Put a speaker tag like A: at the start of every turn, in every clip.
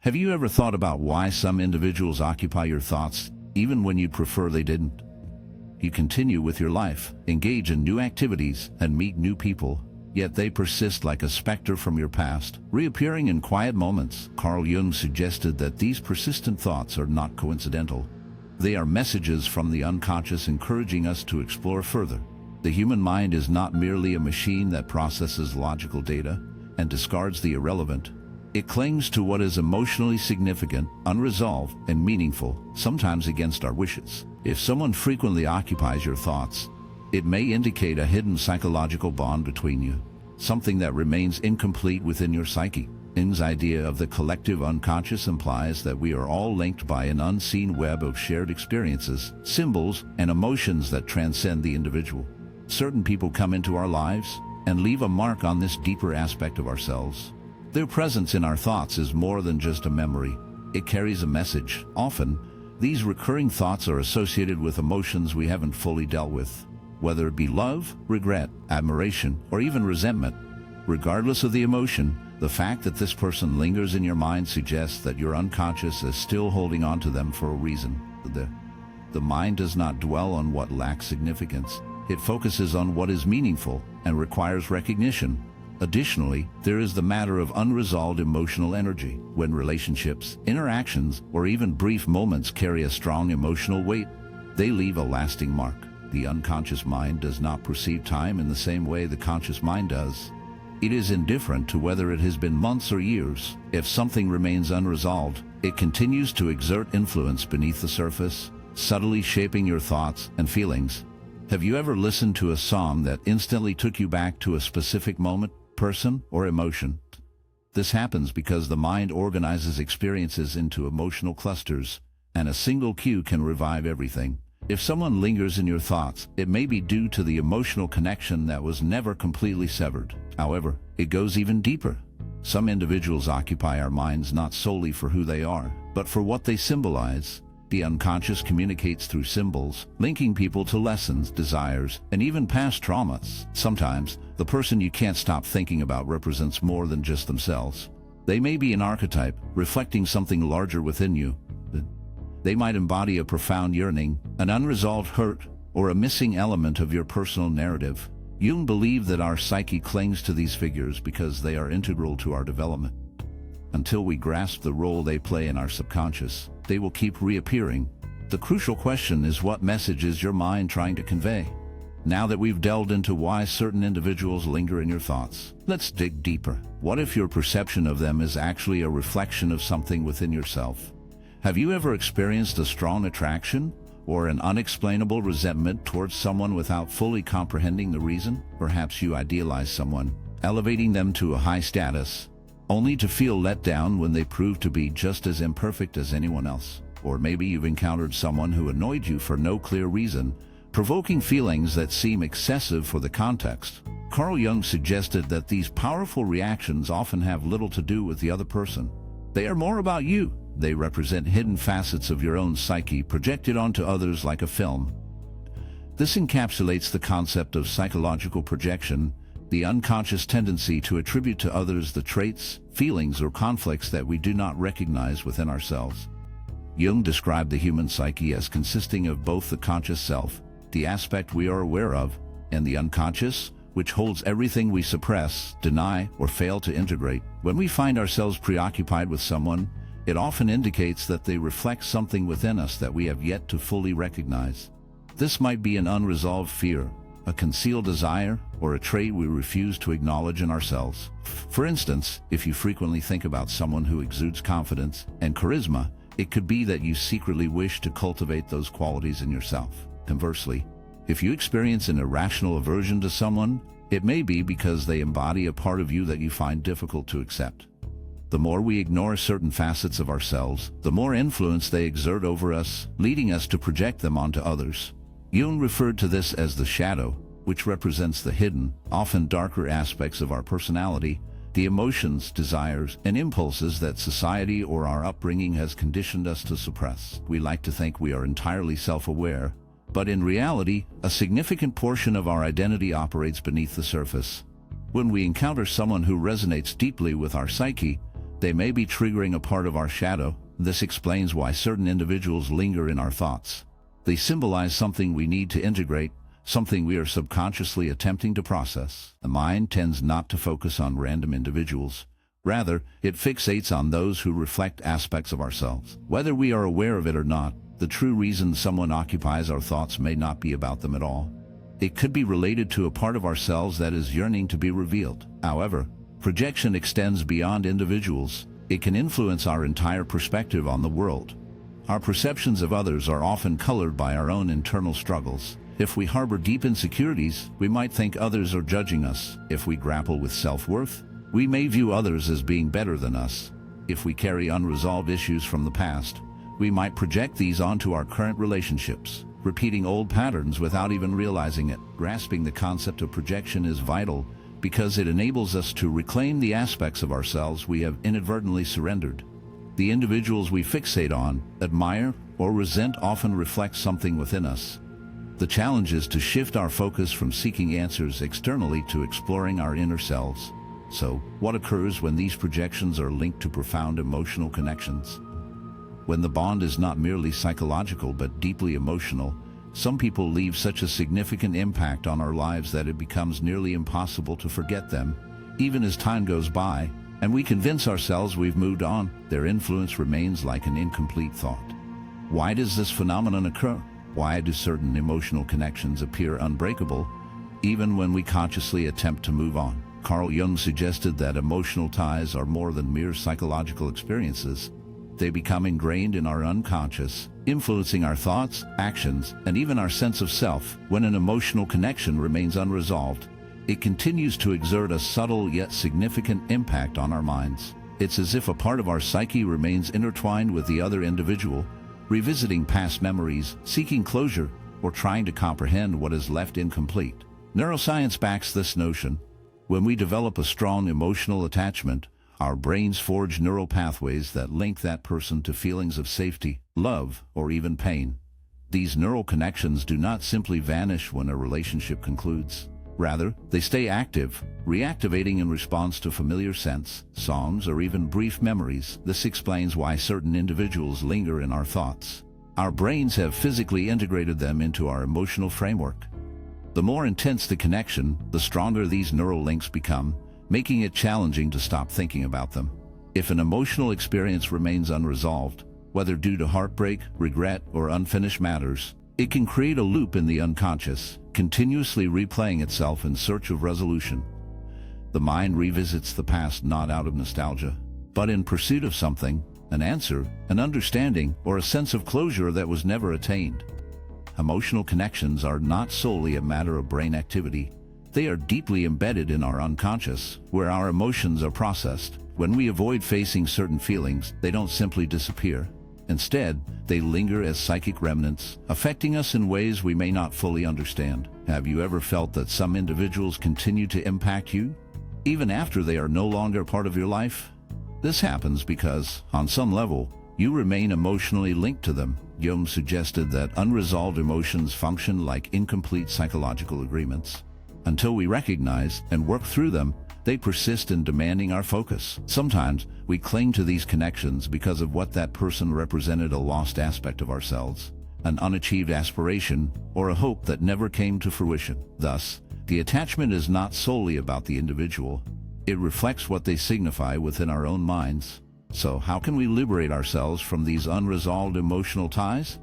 A: Have you ever thought about why some individuals occupy your thoughts, even when you'd prefer they didn't? You continue with your life, engage in new activities, and meet new people, yet they persist like a specter from your past, reappearing in quiet moments. Carl Jung suggested that these persistent thoughts are not coincidental. They are messages from the unconscious encouraging us to explore further. The human mind is not merely a machine that processes logical data and discards the irrelevant. It clings to what is emotionally significant, unresolved, and meaningful, sometimes against our wishes. If someone frequently occupies your thoughts, it may indicate a hidden psychological bond between you, something that remains incomplete within your psyche. Jung's idea of the collective unconscious implies that we are all linked by an unseen web of shared experiences, symbols, and emotions that transcend the individual. Certain people come into our lives and leave a mark on this deeper aspect of ourselves. Their presence in our thoughts is more than just a memory. It carries a message. Often, these recurring thoughts are associated with emotions we haven't fully dealt with, whether it be love, regret, admiration, or even resentment. Regardless of the emotion, the fact that this person lingers in your mind suggests that your unconscious is still holding on to them for a reason. The mind does not dwell on what lacks significance. It focuses on what is meaningful and requires recognition. Additionally, there is the matter of unresolved emotional energy. When relationships, interactions, or even brief moments carry a strong emotional weight, they leave a lasting mark. The unconscious mind does not perceive time in the same way the conscious mind does. It is indifferent to whether it has been months or years. If something remains unresolved, it continues to exert influence beneath the surface, subtly shaping your thoughts and feelings. Have you ever listened to a song that instantly took you back to a specific moment, person, or emotion? This happens because the mind organizes experiences into emotional clusters, and a single cue can revive everything. If someone lingers in your thoughts, it may be due to the emotional connection that was never completely severed. However, it goes even deeper. Some individuals occupy our minds not solely for who they are, but for what they symbolize. The unconscious communicates through symbols, linking people to lessons, desires, and even past traumas. Sometimes, the person you can't stop thinking about represents more than just themselves. They may be an archetype, reflecting something larger within you. They might embody a profound yearning, an unresolved hurt, or a missing element of your personal narrative. Jung believed that our psyche clings to these figures because they are integral to our development. Until we grasp the role they play in our subconscious, they will keep reappearing. The crucial question is, what message is your mind trying to convey? Now that we've delved into why certain individuals linger in your thoughts, let's dig deeper. What if your perception of them is actually a reflection of something within yourself? Have you ever experienced a strong attraction or an unexplainable resentment towards someone without fully comprehending the reason? Perhaps you idealize someone, elevating them to a high status, only to feel let down when they prove to be just as imperfect as anyone else. Or maybe you've encountered someone who annoyed you for no clear reason, provoking feelings that seem excessive for the context. Carl Jung suggested that these powerful reactions often have little to do with the other person. They are more about you. They represent hidden facets of your own psyche projected onto others like a film. This encapsulates the concept of psychological projection, the unconscious tendency to attribute to others the traits, feelings, or conflicts that we do not recognize within ourselves. Jung described the human psyche as consisting of both the conscious self, the aspect we are aware of, and the unconscious, which holds everything we suppress, deny, or fail to integrate. When we find ourselves preoccupied with someone, it often indicates that they reflect something within us that we have yet to fully recognize. This might be an unresolved fear, a concealed desire, or a trait we refuse to acknowledge in ourselves. For instance, if you frequently think about someone who exudes confidence and charisma, it could be that you secretly wish to cultivate those qualities in yourself. Conversely, if you experience an irrational aversion to someone, it may be because they embody a part of you that you find difficult to accept. The more we ignore certain facets of ourselves, the more influence they exert over us, leading us to project them onto others. Jung referred to this as the shadow, which represents the hidden, often darker aspects of our personality, the emotions, desires, and impulses that society or our upbringing has conditioned us to suppress. We like to think we are entirely self-aware, but in reality, a significant portion of our identity operates beneath the surface. When we encounter someone who resonates deeply with our psyche, They may be triggering a part of our shadow. This explains why certain individuals linger in our thoughts. They symbolize something we need to integrate, something we are subconsciously attempting to process. The mind tends not to focus on random individuals. Rather, it fixates on those who reflect aspects of ourselves. Whether we are aware of it or not, the true reason someone occupies our thoughts may not be about them at all. It could be related to a part of ourselves that is yearning to be revealed. However, projection extends beyond individuals. It can influence our entire perspective on the world. Our perceptions of others are often colored by our own internal struggles. If we harbor deep insecurities, we might think others are judging us. If we grapple with self-worth, we may view others as being better than us. If we carry unresolved issues from the past, we might project these onto our current relationships, repeating old patterns without even realizing it. Grasping the concept of projection is vital because it enables us to reclaim the aspects of ourselves we have inadvertently surrendered. The individuals we fixate on, admire, or resent often reflect something within us. The challenge is to shift our focus from seeking answers externally to exploring our inner selves. So, what occurs when these projections are linked to profound emotional connections? When the bond is not merely psychological but deeply emotional, some people leave such a significant impact on our lives that it becomes nearly impossible to forget them. Even as time goes by, and we convince ourselves we've moved on, their influence remains like an incomplete thought. Why does this phenomenon occur? Why do certain emotional connections appear unbreakable, even when we consciously attempt to move on? Carl Jung suggested that emotional ties are more than mere psychological experiences. They become ingrained in our unconscious, influencing our thoughts, actions, and even our sense of self. When an emotional connection remains unresolved, it continues to exert a subtle yet significant impact on our minds. It's as if a part of our psyche remains intertwined with the other individual, revisiting past memories, seeking closure, or trying to comprehend what is left incomplete. Neuroscience backs this notion. When we develop a strong emotional attachment, our brains forge neural pathways that link that person to feelings of safety, love, or even pain. These neural connections do not simply vanish when a relationship concludes. Rather, they stay active, reactivating in response to familiar scents, songs, or even brief memories. This explains why certain individuals linger in our thoughts. Our brains have physically integrated them into our emotional framework. The more intense the connection, the stronger these neural links become, making it challenging to stop thinking about them. If an emotional experience remains unresolved, whether due to heartbreak, regret, or unfinished matters, it can create a loop in the unconscious, continuously replaying itself in search of resolution. The mind revisits the past not out of nostalgia, but in pursuit of something, an answer, an understanding, or a sense of closure that was never attained. Emotional connections are not solely a matter of brain activity. They are deeply embedded in our unconscious, where our emotions are processed. When we avoid facing certain feelings, they don't simply disappear. Instead, they linger as psychic remnants, affecting us in ways we may not fully understand. Have you ever felt that some individuals continue to impact you, even after they are no longer part of your life? This happens because, on some level, you remain emotionally linked to them. Jung suggested that unresolved emotions function like incomplete psychological agreements. Until we recognize and work through them, they persist in demanding our focus. Sometimes, we cling to these connections because of what that person represented: a lost aspect of ourselves, an unachieved aspiration, or a hope that never came to fruition. Thus, the attachment is not solely about the individual. It reflects what they signify within our own minds. So, how can we liberate ourselves from these unresolved emotional ties?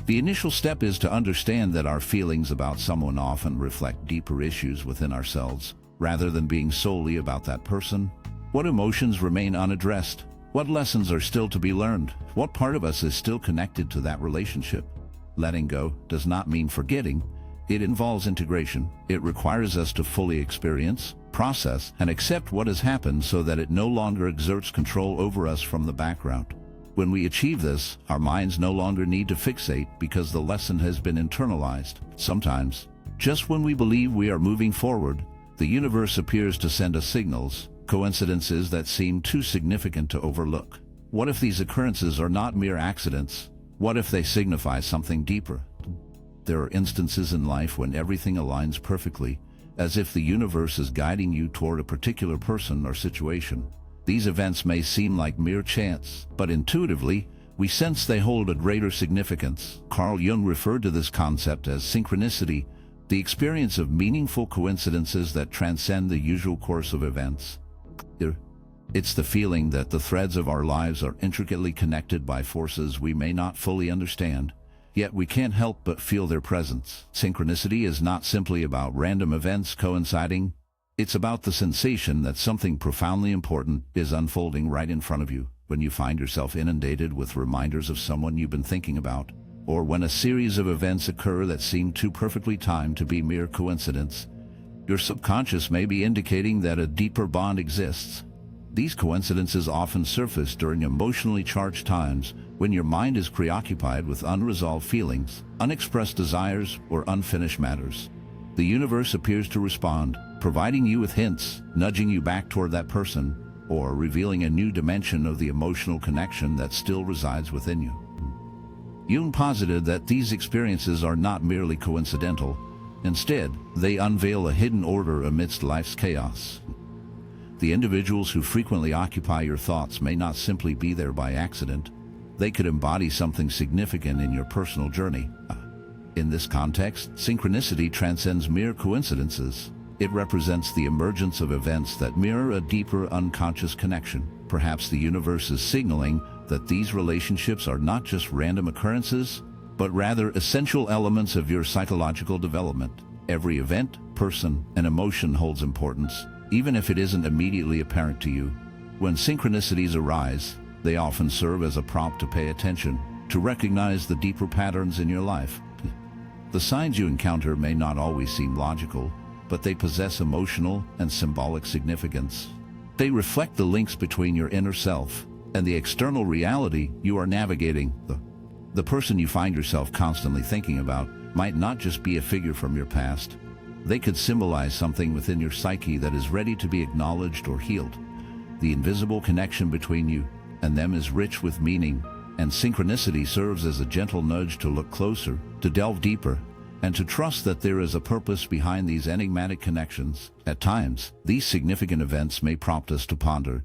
A: The initial step is to understand that our feelings about someone often reflect deeper issues within ourselves, rather than being solely about that person. What emotions remain unaddressed? What lessons are still to be learned? What part of us is still connected to that relationship? Letting go does not mean forgetting. It involves integration. It requires us to fully experience, process, and accept what has happened so that it no longer exerts control over us from the background. When we achieve this, our minds no longer need to fixate because the lesson has been internalized. Sometimes, just when we believe we are moving forward, the universe appears to send us signals, coincidences that seem too significant to overlook. What if these occurrences are not mere accidents? What if they signify something deeper? There are instances in life when everything aligns perfectly, as if the universe is guiding you toward a particular person or situation. These events may seem like mere chance, but intuitively, we sense they hold a greater significance. Carl Jung referred to this concept as synchronicity, the experience of meaningful coincidences that transcend the usual course of events. It's the feeling that the threads of our lives are intricately connected by forces we may not fully understand, yet we can't help but feel their presence. Synchronicity is not simply about random events coinciding. It's about the sensation that something profoundly important is unfolding right in front of you, when you find yourself inundated with reminders of someone you've been thinking about, or when a series of events occur that seem too perfectly timed to be mere coincidence. Your subconscious may be indicating that a deeper bond exists. These coincidences often surface during emotionally charged times when your mind is preoccupied with unresolved feelings, unexpressed desires, or unfinished matters. The universe appears to respond, providing you with hints, nudging you back toward that person, or revealing a new dimension of the emotional connection that still resides within you. Jung posited that these experiences are not merely coincidental. Instead, they unveil a hidden order amidst life's chaos. The individuals who frequently occupy your thoughts may not simply be there by accident. They could embody something significant in your personal journey. In this context, synchronicity transcends mere coincidences. It represents the emergence of events that mirror a deeper unconscious connection. Perhaps the universe is signaling that these relationships are not just random occurrences, but rather essential elements of your psychological development. Every event, person, and emotion holds importance, even if it isn't immediately apparent to you. When synchronicities arise, they often serve as a prompt to pay attention, to recognize the deeper patterns in your life. The signs you encounter may not always seem logical, but they possess emotional and symbolic significance. They reflect the links between your inner self and the external reality you are navigating. The person you find yourself constantly thinking about might not just be a figure from your past. They could symbolize something within your psyche that is ready to be acknowledged or healed. The invisible connection between you and them is rich with meaning, and synchronicity serves as a gentle nudge to look closer, to delve deeper, and to trust that there is a purpose behind these enigmatic connections. At times, these significant events may prompt us to ponder,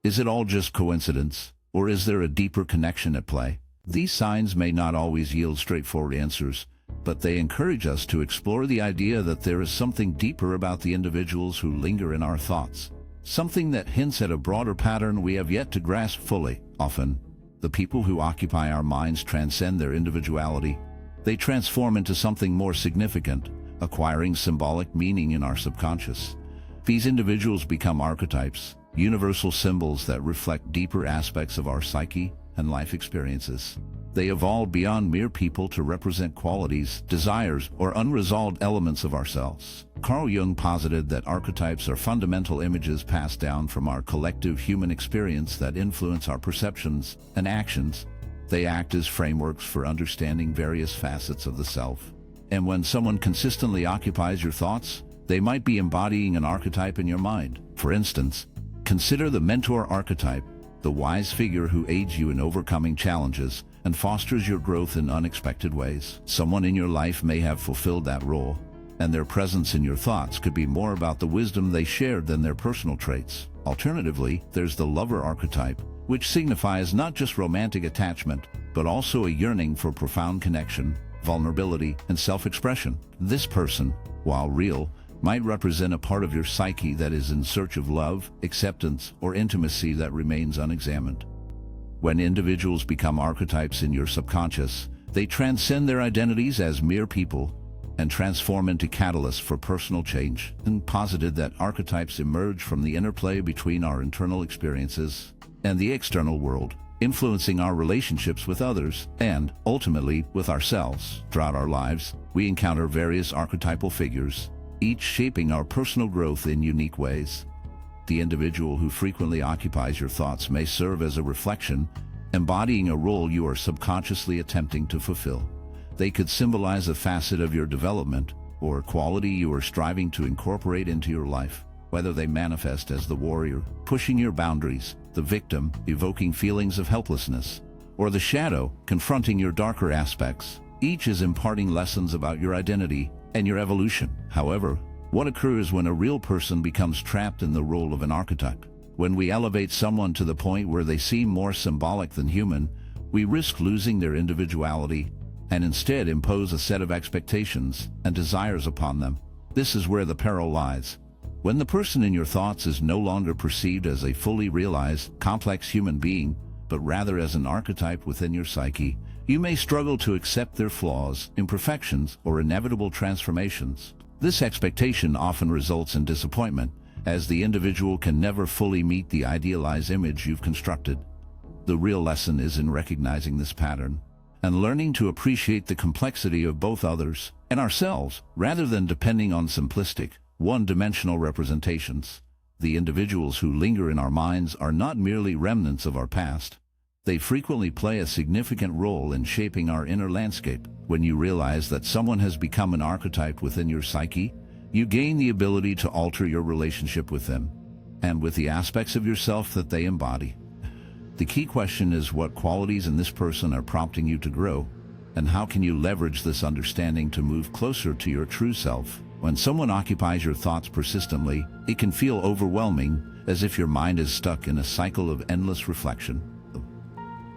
A: is it all just coincidence, or is there a deeper connection at play? These signs may not always yield straightforward answers, but they encourage us to explore the idea that there is something deeper about the individuals who linger in our thoughts, something that hints at a broader pattern we have yet to grasp fully. Often, the people who occupy our minds transcend their individuality. They transform into something more significant, acquiring symbolic meaning in our subconscious. These individuals become archetypes, universal symbols that reflect deeper aspects of our psyche and life experiences. They evolve beyond mere people to represent qualities, desires, or unresolved elements of ourselves. Carl Jung posited that archetypes are fundamental images passed down from our collective human experience that influence our perceptions and actions. They act as frameworks for understanding various facets of the self. And when someone consistently occupies your thoughts, they might be embodying an archetype in your mind. For instance, consider the mentor archetype, the wise figure who aids you in overcoming challenges and fosters your growth in unexpected ways. Someone in your life may have fulfilled that role, and their presence in your thoughts could be more about the wisdom they shared than their personal traits. Alternatively, there's the lover archetype, which signifies not just romantic attachment, but also a yearning for profound connection, vulnerability, and self-expression. This person, while real, might represent a part of your psyche that is in search of love, acceptance, or intimacy that remains unexamined. When individuals become archetypes in your subconscious, they transcend their identities as mere people and transform into catalysts for personal change. And posited that archetypes emerge from the interplay between our internal experiences and the external world, influencing our relationships with others and, ultimately, with ourselves. Throughout our lives, we encounter various archetypal figures, each shaping our personal growth in unique ways. The individual who frequently occupies your thoughts may serve as a reflection, embodying a role you are subconsciously attempting to fulfill. They could symbolize a facet of your development or a quality you are striving to incorporate into your life, whether they manifest as the warrior, pushing your boundaries, the victim, evoking feelings of helplessness, or the shadow, confronting your darker aspects. Each is imparting lessons about your identity and your evolution. However, what occurs when a real person becomes trapped in the role of an archetype? When we elevate someone to the point where they seem more symbolic than human, we risk losing their individuality and instead impose a set of expectations and desires upon them. This is where the peril lies. When the person in your thoughts is no longer perceived as a fully realized, complex human being, but rather as an archetype within your psyche, you may struggle to accept their flaws, imperfections, or inevitable transformations. This expectation often results in disappointment, as the individual can never fully meet the idealized image you've constructed. The real lesson is in recognizing this pattern and learning to appreciate the complexity of both others and ourselves, rather than depending on simplistic, one-dimensional representations. The individuals who linger in our minds are not merely remnants of our past. They frequently play a significant role in shaping our inner landscape. When you realize that someone has become an archetype within your psyche, you gain the ability to alter your relationship with them and with the aspects of yourself that they embody. The key question is what qualities in this person are prompting you to grow, and how can you leverage this understanding to move closer to your true self? When someone occupies your thoughts persistently, it can feel overwhelming, as if your mind is stuck in a cycle of endless reflection.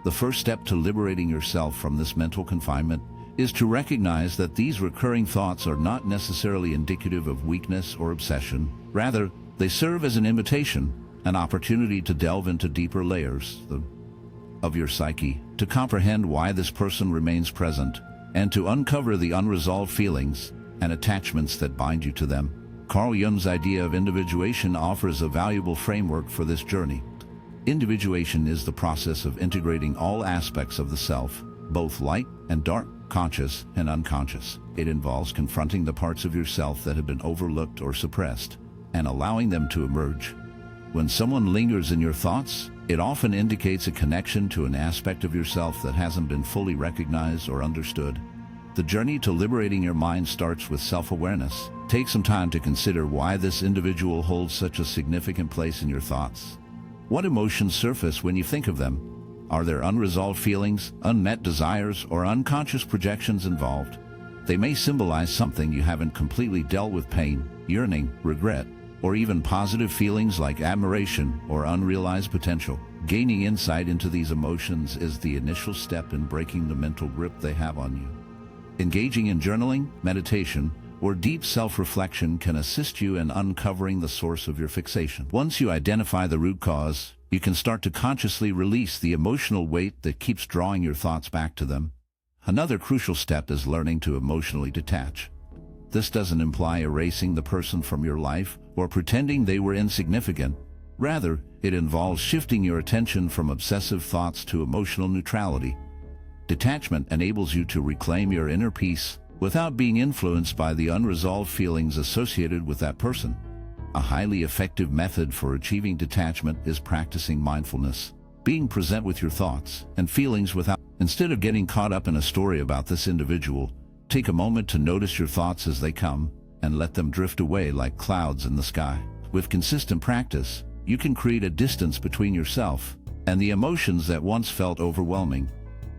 A: The first step to liberating yourself from this mental confinement is to recognize that these recurring thoughts are not necessarily indicative of weakness or obsession. Rather, they serve as an invitation, an opportunity to delve into deeper layers of your psyche, to comprehend why this person remains present, and to uncover the unresolved feelings and attachments that bind you to them. Carl Jung's idea of individuation offers a valuable framework for this journey. Individuation is the process of integrating all aspects of the self, both light and dark, conscious and unconscious. It involves confronting the parts of yourself that have been overlooked or suppressed, and allowing them to emerge. When someone lingers in your thoughts, it often indicates a connection to an aspect of yourself that hasn't been fully recognized or understood. The journey to liberating your mind starts with self-awareness. Take some time to consider why this individual holds such a significant place in your thoughts. What emotions surface when you think of them? Are there unresolved feelings, unmet desires, or unconscious projections involved? They may symbolize something you haven't completely dealt with: pain, yearning, regret, or even positive feelings like admiration or unrealized potential. Gaining insight into these emotions is the initial step in breaking the mental grip they have on you. Engaging in journaling, meditation, or deep self-reflection can assist you in uncovering the source of your fixation. Once you identify the root cause, you can start to consciously release the emotional weight that keeps drawing your thoughts back to them. Another crucial step is learning to emotionally detach. This doesn't imply erasing the person from your life or pretending they were insignificant. Rather, it involves shifting your attention from obsessive thoughts to emotional neutrality. Detachment enables you to reclaim your inner peace without being influenced by the unresolved feelings associated with that person. A highly effective method for achieving detachment is practicing mindfulness, being present with your thoughts and feelings instead of getting caught up in a story about this individual. Take a moment to notice your thoughts as they come and let them drift away like clouds in the sky. With consistent practice, you can create a distance between yourself and the emotions that once felt overwhelming.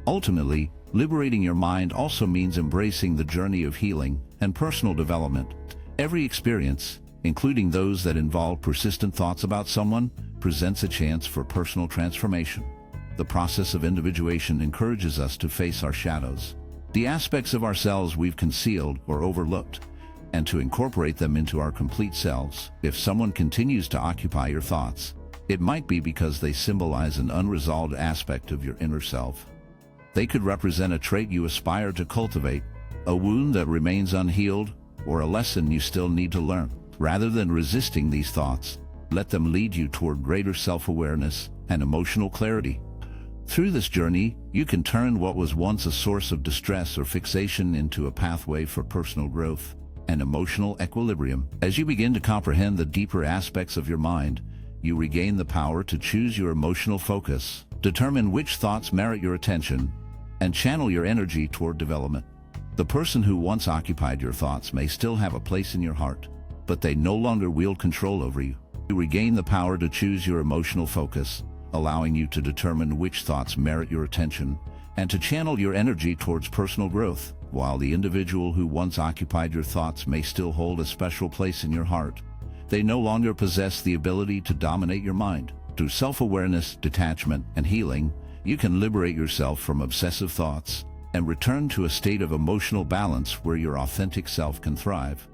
A: Ultimately, liberating your mind also means embracing the journey of healing and personal development. Every experience, including those that involve persistent thoughts about someone, presents a chance for personal transformation. The process of individuation encourages us to face our shadows, the aspects of ourselves we've concealed or overlooked, and to incorporate them into our complete selves. If someone continues to occupy your thoughts, it might be because they symbolize an unresolved aspect of your inner self. They could represent a trait you aspire to cultivate, a wound that remains unhealed, or a lesson you still need to learn. Rather than resisting these thoughts, let them lead you toward greater self-awareness and emotional clarity. Through this journey, you can turn what was once a source of distress or fixation into a pathway for personal growth and emotional equilibrium. As you begin to comprehend the deeper aspects of your mind, you regain the power to choose your emotional focus, determine which thoughts merit your attention, and channel your energy toward development. The person who once occupied your thoughts may still have a place in your heart, but they no longer wield control over you. You regain the power to choose your emotional focus, allowing you to determine which thoughts merit your attention and to channel your energy towards personal growth. While the individual who once occupied your thoughts may still hold a special place in your heart, They no longer possess the ability to dominate your mind. Through self-awareness, detachment, and healing, you can liberate yourself from obsessive thoughts and return to a state of emotional balance where your authentic self can thrive.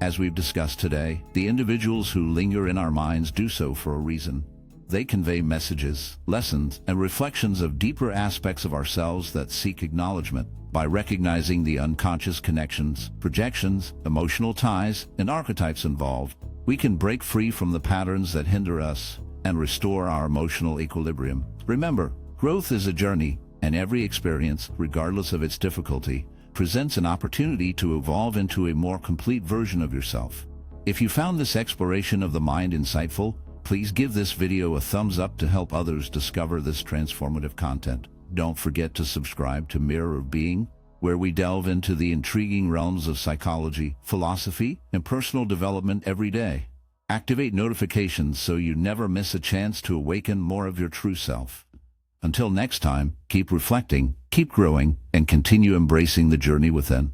A: As we've discussed today, the individuals who linger in our minds do so for a reason. They convey messages, lessons, and reflections of deeper aspects of ourselves that seek acknowledgement. By recognizing the unconscious connections, projections, emotional ties, and archetypes involved, we can break free from the patterns that hinder us and restore our emotional equilibrium. Remember, growth is a journey, and every experience, regardless of its difficulty, presents an opportunity to evolve into a more complete version of yourself. If you found this exploration of the mind insightful, please give this video a thumbs up to help others discover this transformative content. Don't forget to subscribe to Mirror of Being, where we delve into the intriguing realms of psychology, philosophy, and personal development every day. Activate notifications so you never miss a chance to awaken more of your true self. Until next time, keep reflecting, keep growing, and continue embracing the journey within.